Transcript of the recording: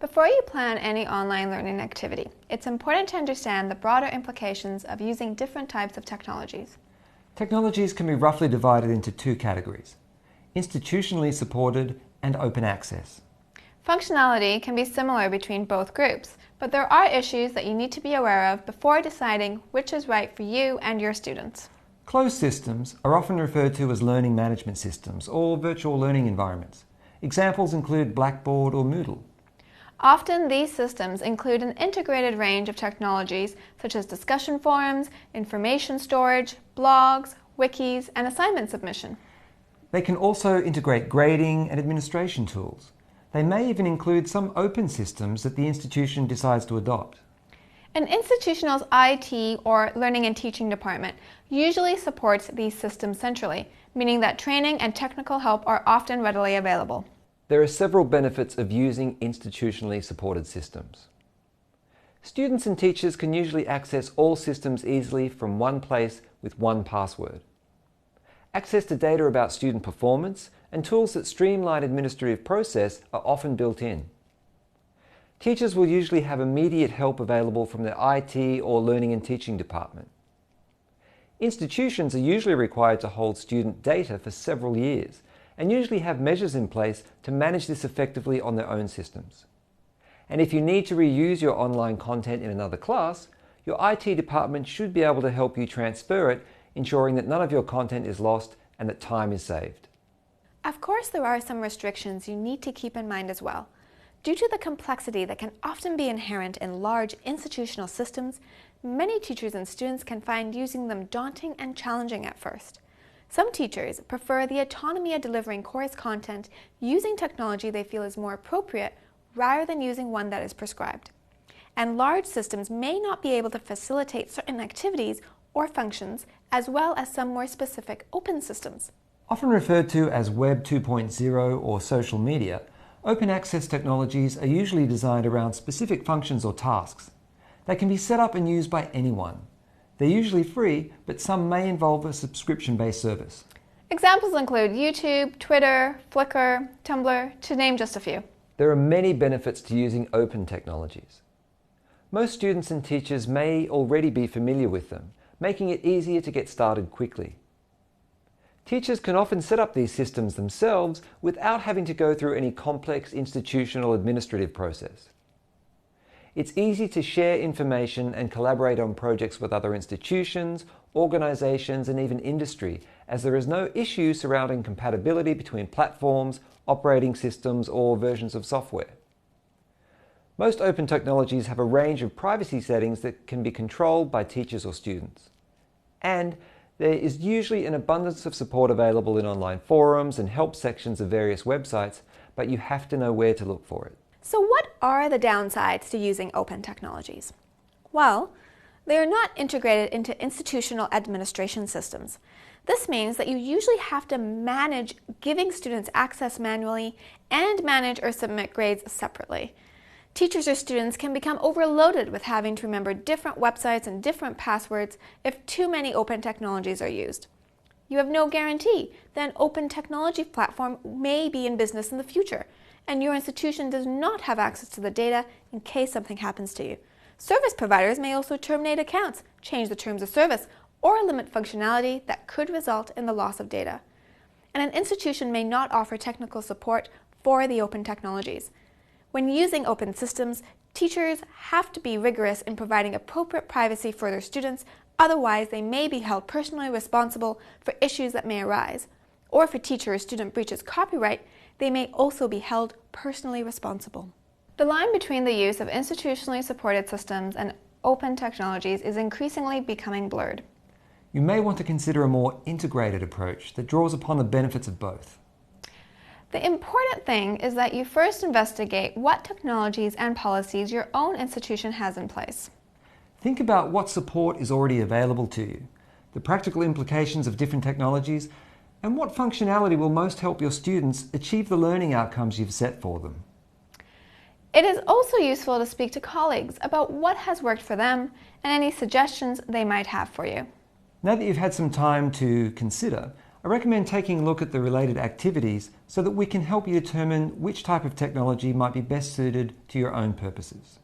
Before you plan any online learning activity, it's important to understand the broader implications of using different types of technologies. Technologies can be roughly divided into two categories: institutionally supported and open access. Functionality can be similar between both groups, but there are issues that you need to be aware of before deciding which is right for you and your students. Closed systems are often referred to as learning management systems or virtual learning environments. Examples include Blackboard or Moodle. Often these systems include an integrated range of technologies such as discussion forums, information storage, blogs, wikis, and assignment submission. They can also integrate grading and administration tools. They may even include some open systems that the institution decides to adopt. An institutional's IT or learning and teaching department usually supports these systems centrally, meaning that training and technical help are often readily available. There are several benefits of using institutionally supported systems. Students and teachers can usually access all systems easily from one place with one password. Access to data about student performance and tools that streamline administrative process are often built in. Teachers will usually have immediate help available from their IT or learning and teaching department. Institutions are usually required to hold student data for several years and usually have measures in place to manage this effectively on their own systems. And if you need to reuse your online content in another class, your IT department should be able to help you transfer it, ensuring that none of your content is lost and that time is saved. Of course, there are some restrictions you need to keep in mind as well. Due to the complexity that can often be inherent in large institutional systems, many teachers and students can find using them daunting and challenging at first. Some teachers prefer the autonomy of delivering course content using technology they feel is more appropriate rather than using one that is prescribed. And large systems may not be able to facilitate certain activities or functions, as well as some more specific open systems. Often referred to as Web 2.0 or social media, open access technologies are usually designed around specific functions or tasks. They can be set up and used by anyone. They're usually free, but some may involve a subscription-based service. Examples include YouTube, Twitter, Flickr, Tumblr, to name just a few. There are many benefits to using open technologies. Most students and teachers may already be familiar with them, making it easier to get started quickly. Teachers can often set up these systems themselves without having to go through any complex institutional administrative process. It's easy to share information and collaborate on projects with other institutions, organizations, and even industry, as there is no issue surrounding compatibility between platforms, operating systems, or versions of software. Most open technologies have a range of privacy settings that can be controlled by teachers or students. And there is usually an abundance of support available in online forums and help sections of various websites, but you have to know where to look for it. So what are the downsides to using open technologies? Well, they are not integrated into institutional administration systems. This means that you usually have to manage giving students access manually and manage or submit grades separately. Teachers or students can become overloaded with having to remember different websites and different passwords if too many open technologies are used. You have no guarantee that an open technology platform may be in business in the future, and your institution does not have access to the data in case something happens to you. Service providers may also terminate accounts, change the terms of service, or limit functionality that could result in the loss of data. And an institution may not offer technical support for the open technologies. When using open systems, teachers have to be rigorous in providing appropriate privacy for their students, otherwise they may be held personally responsible for issues that may arise. Or if a teacher or student breaches copyright, they may also be held personally responsible. The line between the use of institutionally supported systems and open technologies is increasingly becoming blurred. You may want to consider a more integrated approach that draws upon the benefits of both. The important thing is that you first investigate what technologies and policies your own institution has in place. Think about what support is already available to you, the practical implications of different technologies, and what functionality will most help your students achieve the learning outcomes you've set for them. It is also useful to speak to colleagues about what has worked for them and any suggestions they might have for you. Now that you've had some time to consider, I recommend taking a look at the related activities so that we can help you determine which type of technology might be best suited to your own purposes.